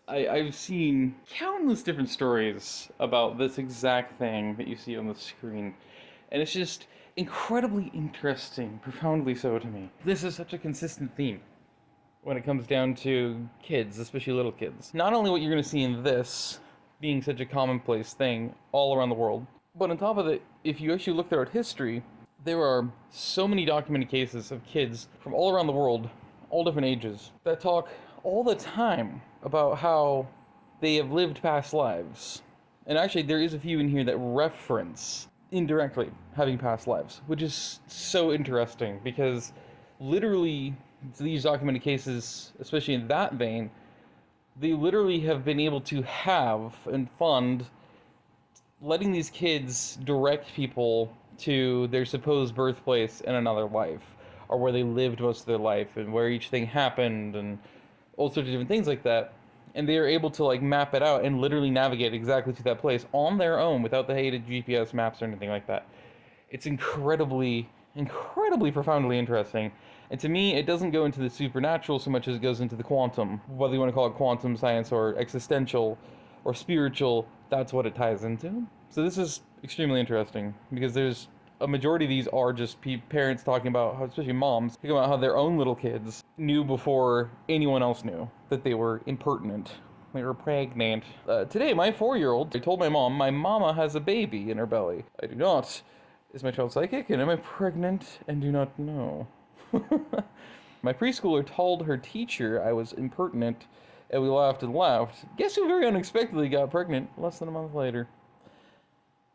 I've seen countless different stories about this exact thing that you see on the screen, and it's just incredibly interesting, profoundly so to me. This is such a consistent theme when it comes down to kids, especially little kids. Not only what you're going to see in this being such a commonplace thing all around the world, but on top of it, if you actually look throughout history, there are so many documented cases of kids from all around the world, all different ages, that talk all the time about how they have lived past lives. And actually, there is a few in here that reference indirectly having past lives, which is so interesting because literally these documented cases, especially in that vein, they literally have been able to have and fund letting these kids direct people to their supposed birthplace in another life, or where they lived most of their life, and where each thing happened, and all sorts of different things like that. And they are able to like map it out and literally navigate exactly to that place on their own without the aid of GPS maps or anything like that. It's incredibly profoundly interesting. And to me, it doesn't go into the supernatural so much as it goes into the quantum. Whether you want to call it quantum science or existential or spiritual, that's what it ties into. So this is extremely interesting because there's a majority of these are just parents talking about, especially moms, talking about how their own little kids knew before anyone else knew that they were impertinent. They were pregnant. Today, my 4-year-old, I told my mom, my mama has a baby in her belly. I do not. Is my child psychic, and am I pregnant and do not know? My preschooler told her teacher I was impertinent, and we laughed and laughed. Guess who very unexpectedly got pregnant less than a month later?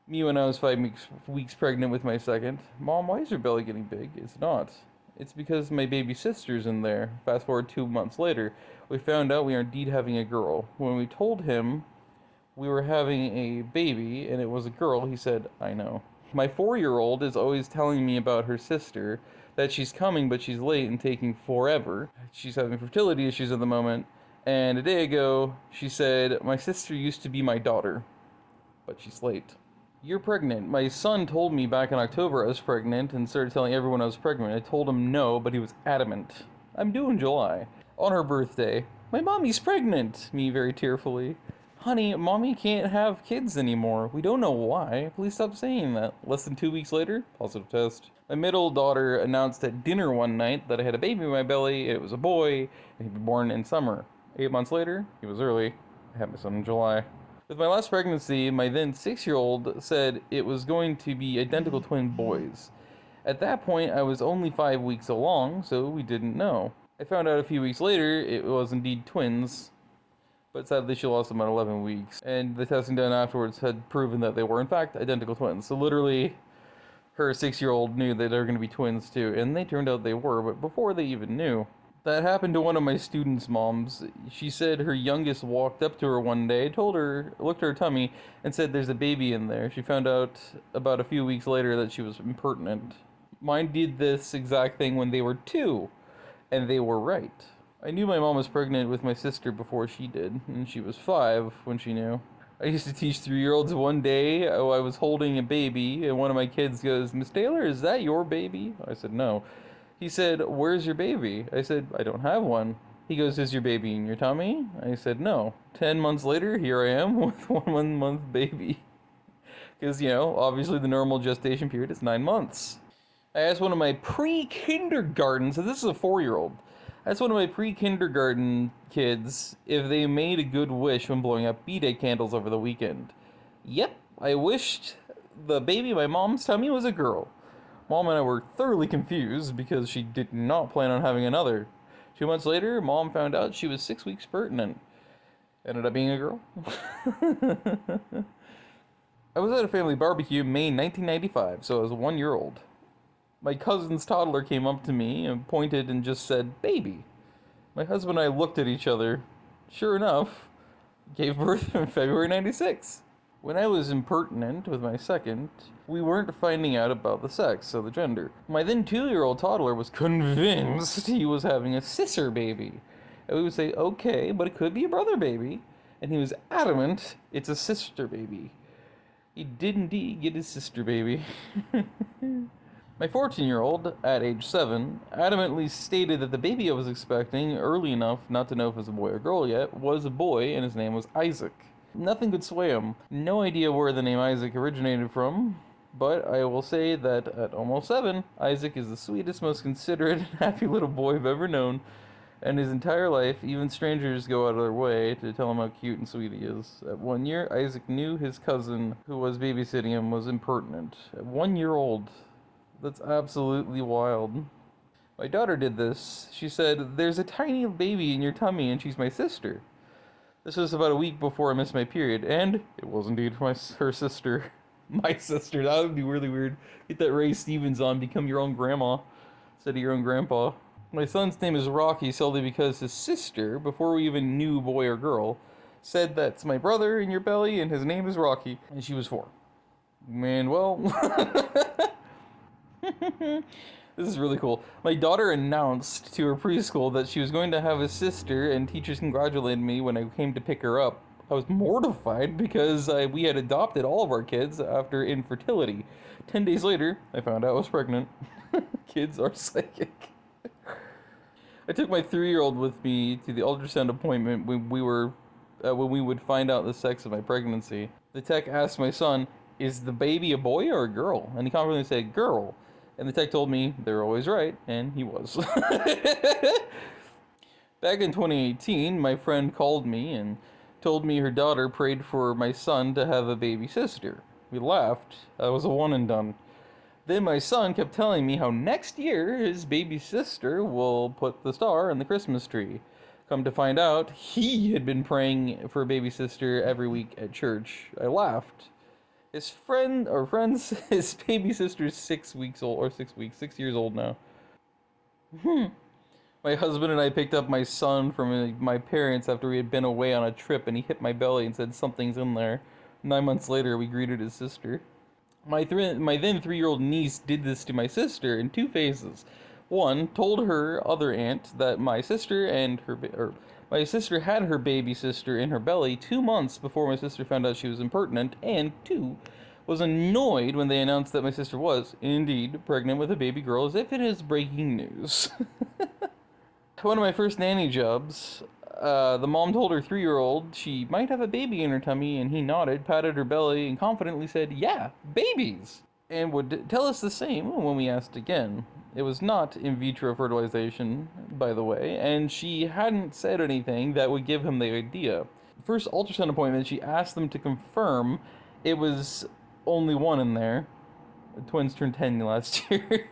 Me when I was 5 weeks pregnant with my second. Mom, why is your belly getting big? It's not. It's because my baby sister's in there. Fast forward 2 months later, we found out we are indeed having a girl. When we told him we were having a baby and it was a girl, he said, I know. My 4-year-old is always telling me about her sister, that she's coming but she's late and taking forever. She's having fertility issues at the moment, and a day ago she said, my sister used to be my daughter, but she's late. You're pregnant. My son told me back in October I was pregnant and started telling everyone I was pregnant. I told him no, but he was adamant. I'm due in July. On her birthday. My mommy's pregnant! Me very tearfully. Honey, mommy can't have kids anymore. We don't know why. Please stop saying that. Less than 2 weeks later, positive test. My middle daughter announced at dinner one night that I had a baby in my belly, it was a boy, and he'd be born in summer. 8 months later, he was early. I had my son in July. With my last pregnancy, my then 6-year-old said it was going to be identical twin boys. At that point, I was only 5 weeks along, so we didn't know. I found out a few weeks later it was indeed twins, but sadly she lost them at 11 weeks. And the testing done afterwards had proven that they were in fact identical twins. So literally, her 6-year-old knew that they were going to be twins too, and they turned out they were, but before they even knew. That happened to one of my students' moms. She said her youngest walked up to her one day, told her, looked at her tummy, and said there's a baby in there. She found out about a few weeks later that she was impertinent. Mine did this exact thing when they were 2, and they were right. I knew my mom was pregnant with my sister before she did, and she was 5 when she knew. I used to teach 3-year-olds one day. I was holding a baby, and one of my kids goes, Miss Taylor, is that your baby? I said, no. He said, where's your baby? I said, I don't have one. He goes, is your baby in your tummy? I said, no. 10 months later, here I am with 1 month baby. Because, obviously the normal gestation period is 9 months. I asked one of my pre-kindergarten, so this is a 4-year-old. I asked one of my pre-kindergarten kids if they made a good wish when blowing up B-Day candles over the weekend. Yep, I wished the baby in my mom's tummy was a girl. Mom and I were thoroughly confused because she did not plan on having another. 2 months later, Mom found out she was 6 weeks pregnant. Ended up being a girl. I was at a family barbecue May 1995, so I was 1-year-old. My cousin's toddler came up to me and pointed and just said, baby. My husband and I looked at each other. Sure enough, gave birth in February 96. When I was impertinent with my second, we weren't finding out about the sex, so the gender. My then 2-year-old toddler was convinced he was having a sister baby. And we would say, okay, but it could be a brother baby. And he was adamant it's a sister baby. He did indeed get his sister baby. My 14-year-old, at age 7, adamantly stated that the baby I was expecting, early enough not to know if it was a boy or girl yet, was a boy and his name was Isaac. Nothing could sway him. No idea where the name Isaac originated from, but I will say that at almost 7, Isaac is the sweetest, most considerate, and happy little boy I've ever known. And his entire life, even strangers go out of their way to tell him how cute and sweet he is. At 1 year, Isaac knew his cousin, who was babysitting him, was impertinent. At 1 year old. That's absolutely wild. My daughter did this. She said, "There's a tiny baby in your tummy and she's my sister." This was about a week before I missed my period, and it was indeed her sister. My sister. That would be really weird. Get that Ray Stevens on, become your own grandma instead of your own grandpa. My son's name is Rocky solely because his sister, before we even knew boy or girl, said that's my brother in your belly and his name is Rocky, and she was 4. Man, well... This is really cool. My daughter announced to her preschool that she was going to have a sister, and teachers congratulated me when I came to pick her up. I was mortified because we had adopted all of our kids after infertility. 10 days later, I found out I was pregnant. Kids are psychic. I took my 3-year-old with me to the ultrasound appointment when we would find out the sex of my pregnancy. The tech asked my son, "Is the baby a boy or a girl?" And he confidently said, "Girl." And the tech told me they were always right, and he was. Back in 2018, my friend called me and told me her daughter prayed for my son to have a baby sister. We laughed. I was a one and done. Then my son kept telling me how next year his baby sister will put the star in the Christmas tree. Come to find out, he had been praying for a baby sister every week at church. I laughed. His his baby sister's 6 weeks old, or 6 weeks, 6 years old now. My husband and I picked up my son from my parents after we had been away on a trip, and he hit my belly and said something's in there. 9 months later, we greeted his sister. My then 3-year-old niece did this to my sister in 2 phases. One, told her other aunt that my sister had her baby sister in her belly 2 months before my sister found out she was impertinent, and 2, was annoyed when they announced that my sister was, indeed, pregnant with a baby girl as if it is breaking news. One of my first nanny jobs, the mom told her 3-year-old she might have a baby in her tummy, and he nodded, patted her belly, and confidently said, "Yeah, babies!" And would tell us the same when we asked again. It was not in vitro fertilization, by the way, and she hadn't said anything that would give him the idea. First ultrasound appointment, she asked them to confirm it was only one in there. The twins turned 10 last year.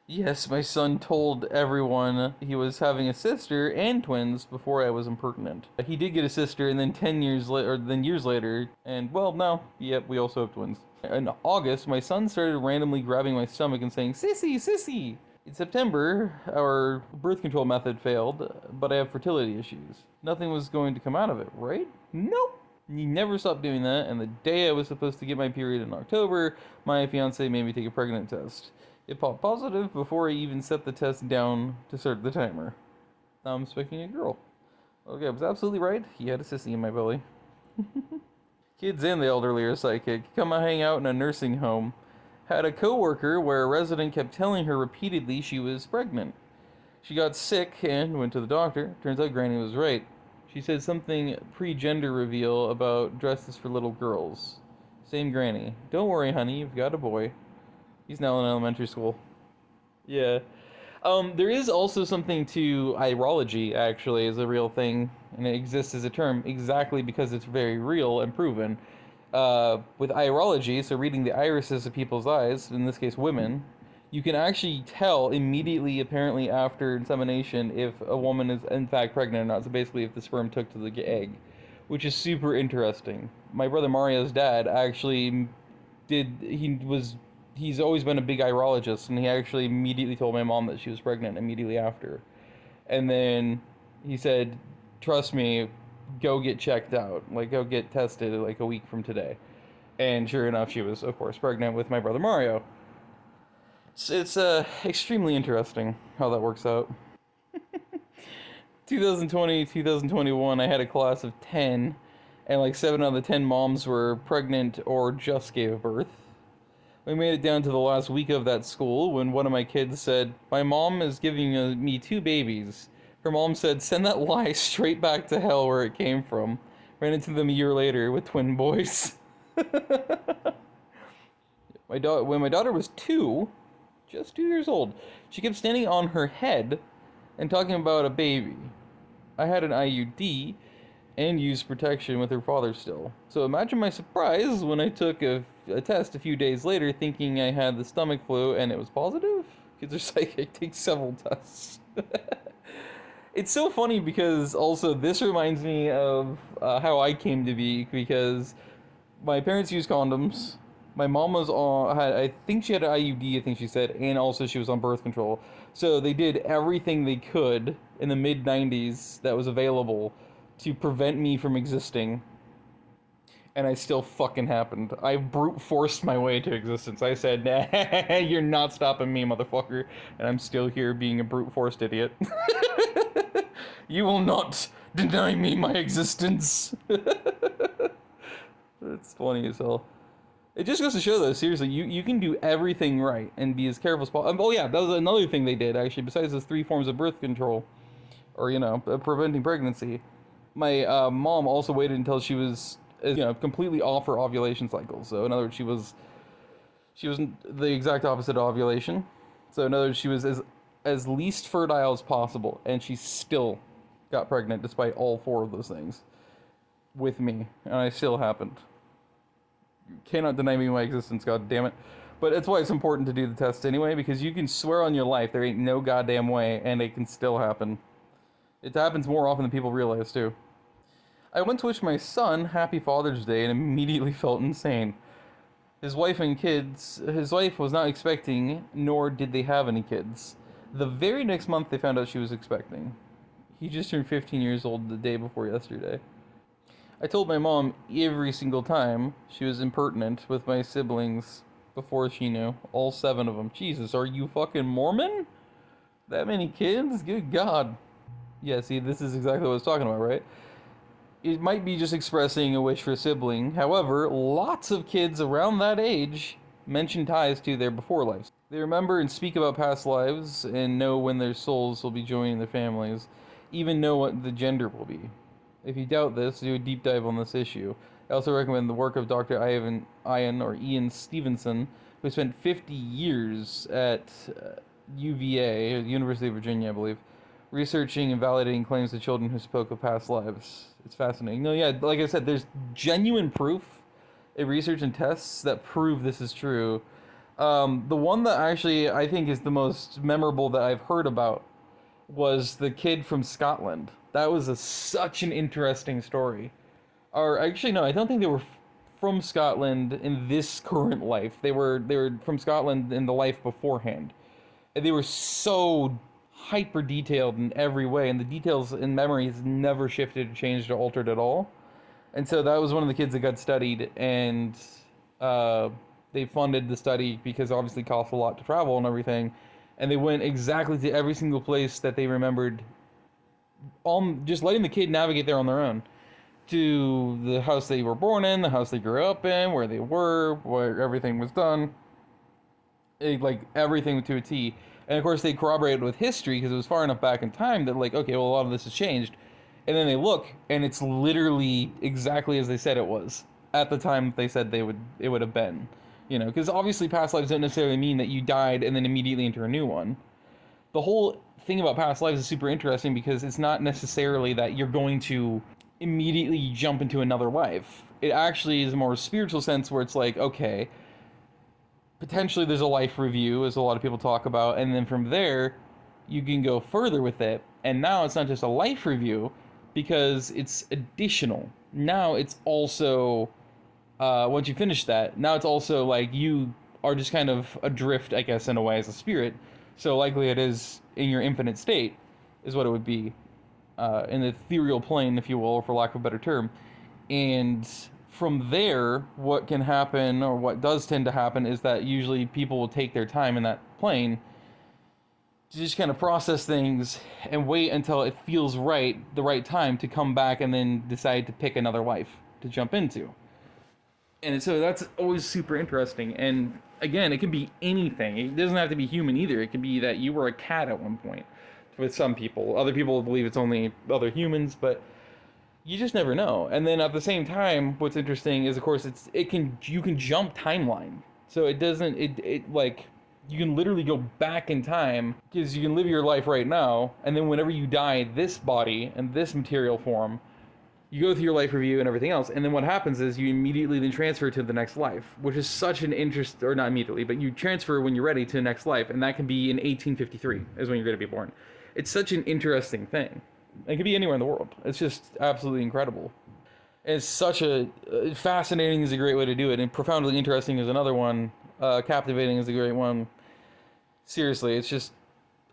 Yes, my son told everyone he was having a sister and twins before I was impertinent. He did get a sister, and then years later, and well, now, yep, we also have twins. In August, my son started randomly grabbing my stomach and saying, "Sissy, sissy!" In September, our birth control method failed, but I have fertility issues. Nothing was going to come out of it, right? Nope! He never stopped doing that, and the day I was supposed to get my period in October, my fiance made me take a pregnant test. It popped positive before I even set the test down to start the timer. Now I'm expecting a girl. Okay, I was absolutely right. He had a sissy in my belly. Kids and the elderly are psychic. Come hang out in a nursing home. Had a coworker where a resident kept telling her repeatedly she was pregnant. She got sick and went to the doctor. Turns out Granny was right. She said something pre-gender reveal about dresses for little girls. Same Granny. Don't worry, honey, you've got a boy. He's now in elementary school. Yeah. There is also something to irology, actually, as a real thing, and it exists as a term exactly because it's very real and proven. With irology, so reading the irises of people's eyes, in this case women, you can actually tell immediately, apparently after insemination, if a woman is in fact pregnant or not. So basically, if the sperm took to the egg, which is super interesting. My brother Mario's dad actually he's always been a big irologist, and he actually immediately told my mom that she was pregnant immediately after. And then he said, "Trust me, go get checked out. Like, go get tested like a week from today." And sure enough, she was, of course, pregnant with my brother Mario. It's extremely interesting how that works out. 2020, 2021, I had a class of 10, and like 7 out of the 10 moms were pregnant or just gave birth. We made it down to the last week of that school when one of my kids said, "My mom is giving me two babies." Her mom said, "Send that lie straight back to hell where it came from." Ran into them a year later with twin boys. When my daughter was just 2 years old, she kept standing on her head and talking about a baby. I had an IUD and used protection with her father still. So imagine my surprise when I took a test a few days later thinking I had the stomach flu and it was positive? Kids are psychic, take several tests. It's so funny because also this reminds me of how I came to be, because my parents used condoms. My mom was on, I think she had an IUD, I think she said, and also she was on birth control. So they did everything they could in the mid 90s that was available to prevent me from existing. And I still fucking happened. I brute forced my way to existence. I said, "Nah, you're not stopping me, motherfucker." And I'm still here being a brute forced idiot. You will not deny me my existence. It's funny as hell. It just goes to show, though, seriously, you can do everything right and be as careful as possible. Oh, yeah, that was another thing they did, actually, besides those 3 forms of birth control, or, preventing pregnancy. My mom also waited until she was, completely off her ovulation cycle. So, in other words, she was the exact opposite of ovulation. So, in other words, she was as least fertile as possible, and she still got pregnant despite all 4 of those things with me, and I still happened. You cannot deny me my existence, god damn it. But that's why it's important to do the test anyway, because you can swear on your life there ain't no goddamn way, and it can still happen. It happens more often than people realize, too. I went to wish my son Happy Father's Day and immediately felt insane. His wife was not expecting, nor did they have any kids. The very next month they found out she was expecting. He just turned 15 years old the day before yesterday. I told my mom every single time she was impertinent with my siblings before she knew. All 7 of them. Jesus, are you fucking Mormon? That many kids? Good God. Yeah, see, this is exactly what I was talking about, right? It might be just expressing a wish for a sibling. However, lots of kids around that age mention ties to their before lives. They remember and speak about past lives and know when their souls will be joining their families, even know what the gender will be. If you doubt this, do a deep dive on this issue. I also recommend the work of Dr. Ian Stevenson, who spent 50 years at UVA, University of Virginia, I believe, researching and validating claims to children who spoke of past lives. It's fascinating. No, yeah, like I said, there's genuine proof in research and tests that prove this is true. The one that actually I think is the most memorable that I've heard about was the kid from Scotland. That was such an interesting story. Or actually, no, I don't think they were from Scotland in this current life. They were from Scotland in the life beforehand. And they were so hyper detailed in every way, and the details in memories never shifted, changed, or altered at all. And so that was one of the kids that got studied, and they funded the study because it obviously costs a lot to travel and everything. And they went exactly to every single place that they remembered, just letting the kid navigate there on their own, to the house they were born in, the house they grew up in, where they were, where everything was done, like everything to a T. And of course they corroborated with history because it was far enough back in time that, like, okay, well, a lot of this has changed. And then they look, and it's literally exactly as they said it was at the time they said it would have been. Because obviously past lives don't necessarily mean that you died and then immediately enter a new one. The whole thing about past lives is super interesting because it's not necessarily that you're going to immediately jump into another life. It actually is a more spiritual sense where it's like, okay, potentially there's a life review, as a lot of people talk about, and then from there, you can go further with it. And now it's not just a life review, because it's additional. Now it's also, once you finish that, now it's also like you are just kind of adrift, I guess, in a way, as a spirit. So likely it is in your infinite state, is what it would be, in the ethereal plane, if you will, for lack of a better term. And from there, what can happen, or what does tend to happen, is that usually people will take their time in that plane to just kind of process things and wait until it feels right, the right time to come back and then decide to pick another life to jump into. And so that's always super interesting. And again, it can be anything. It doesn't have to be human either. It could be that you were a cat at one point with some people. Other people believe it's only other humans, but you just never know. And then at the same time, what's interesting is, of course, you can jump timeline. So it doesn't it like you can literally go back in time because you can live your life right now, and then whenever you die, this body and this material form, you go through your life review and everything else, and then what happens is you immediately then transfer to the next life, which is such an interest, or not immediately, but you transfer when you're ready to the next life, and that can be in 1853 is when you're going to be born. It's such an interesting thing. It could be anywhere in the world. It's just absolutely incredible. And it's such a fascinating is a great way to do it, and profoundly interesting is another one. Captivating is a great one. Seriously, it's just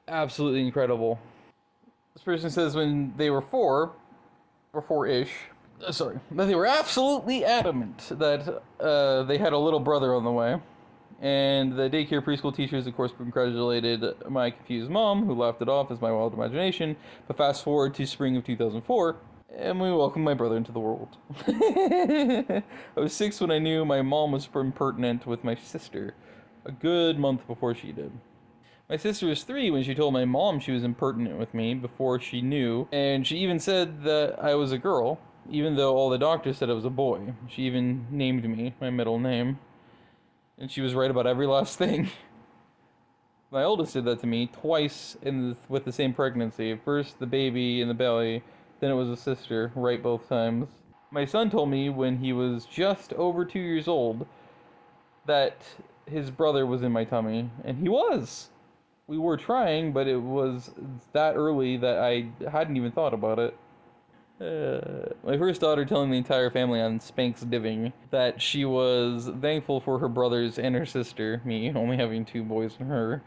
absolutely incredible. This person says when they were 4, or 4-ish, that they were absolutely adamant that they had a little brother on the way. And the daycare preschool teachers, of course, congratulated my confused mom, who laughed it off as my wild imagination. But fast forward to spring of 2004, and we welcomed my brother into the world. I was 6 when I knew my mom was impertinent with my sister, a good month before she did. My sister was 3 when she told my mom she was impertinent with me before she knew, and she even said that I was a girl, even though all the doctors said I was a boy. She even named me my middle name. And she was right about every last thing. My oldest did that to me twice with the same pregnancy. First the baby in the belly, then it was a sister, right both times. My son told me when he was just over 2 years old that his brother was in my tummy, and he was. We were trying, but it was that early that I hadn't even thought about it. My first daughter telling the entire family on Spanksgiving that she was thankful for her brothers and her sister, me only having 2 boys and her.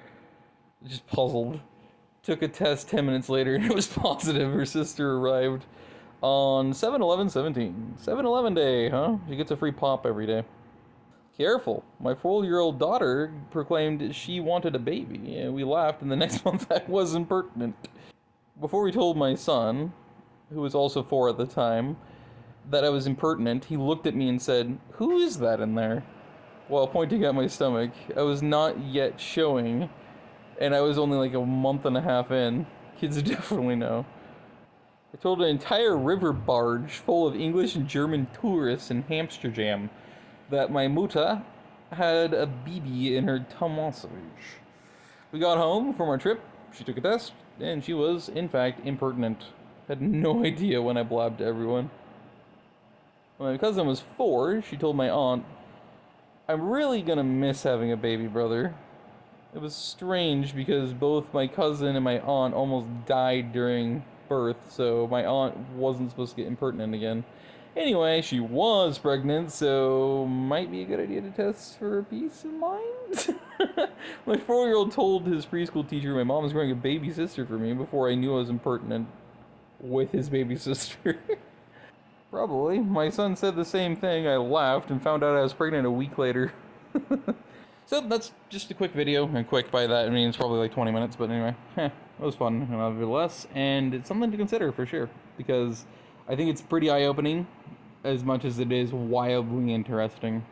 Just puzzled. Took a test 10 minutes later and it was positive. Her sister arrived on 7/11/17. 7/11 day, huh? She gets a free pop every day. Careful. My 4-year-old daughter proclaimed she wanted a baby, and we laughed, and the next month I was impertinent. Before we told my son, who was also 4 at the time, that I was impertinent, he looked at me and said, "Who is that in there?" While pointing at my stomach. I was not yet showing, and I was only like a month and a half in. Kids definitely know. I told an entire river barge full of English and German tourists in Amsterdam that my mutter had a BB in her tumosage. We got home from our trip, she took a test, and she was, in fact, impertinent. Had no idea when I blabbed to everyone. When my cousin was 4, she told my aunt, "I'm really gonna miss having a baby brother." It was strange because both my cousin and my aunt almost died during birth, so my aunt wasn't supposed to get impertinent again. Anyway, she was pregnant, so might be a good idea to test for peace of mind. My 4-year-old told his preschool teacher my mom was growing a baby sister for me before I knew I was impertinent with his baby sister. Probably. My son said the same thing. I laughed and found out I was pregnant a week later. So that's just a quick video, and quick by that I mean it's probably like 20 minutes, but anyway, it was fun nevertheless, and it's something to consider for sure, because I think it's pretty eye-opening as much as it is wildly interesting.